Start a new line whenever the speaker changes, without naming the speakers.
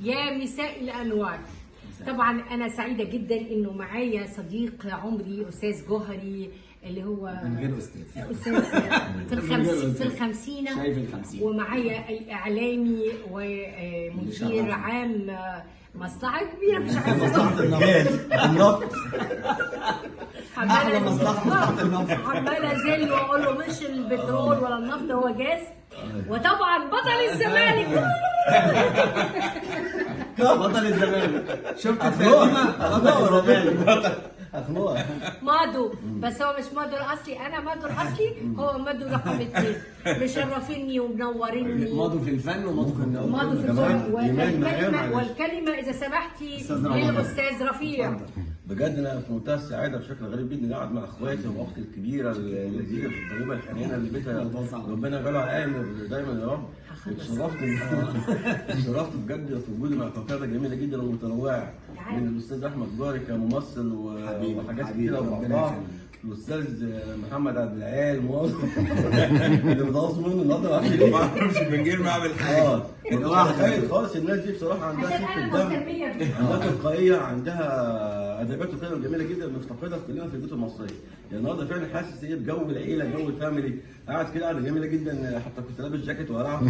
يا مساء الانوار. طبعا انا سعيده جدا انه معايا صديق عمري استاذ جوهري اللي هو
من غير استاذ
في الخمسينة،
شايف الخمسين.
ومعايا الاعلامي ومدير عام مصلحه كبيره مش عارفه
مصلحة النفط. أحلى مصلحة مصلحة النفط.
عماله ازل واقول له مش البترول ولا النفط، هو جاز. وطبعا بطل الزمالك
بطل الزمالك. شفت التقديمة؟ بطل الزمالك أخنوقة.
مادو، بس هو مش مادو الاصلي، انا مادو الاصلي، هو مادو رقم 2. مشرفيني ومنوريني.
ماضوا في الفن وماضوا في النقد.
مادو في الفن. والكلمه اذا سمحتي للاستاذ رفيع.
بجد انا في منتهى السعاده بشكل غريب جدا قاعد مع اخواتي واختي الكبيره اللذيذه الطيبه الحنينه اللي بيتها ربنا يجعلها عامر دايما يا رب. اتشرفت بجد في وجودي مع فقره جميله جدا ومتنوعه من الاستاذ احمد جوهري كممثل وحاجات كتيره وبعضها. الاستاذ محمد عبد العال موظف اللي متواصل منه النهارده ما اعرفش من غير ما اعمل حاجه. تخيل خالص الناس دي بصراحه عندها خفه دم، عندها تلقائيه، عندها ادبيات وكلمه جميله جدا بنفتقدها كلنا في البيوت المصريه. يعني النهارده فعلا حاسس ايه بجو العيله، جو الفاميلي، قاعد كده قاعده جميله جدا. حتى كنت لابس جاكيت وقلعت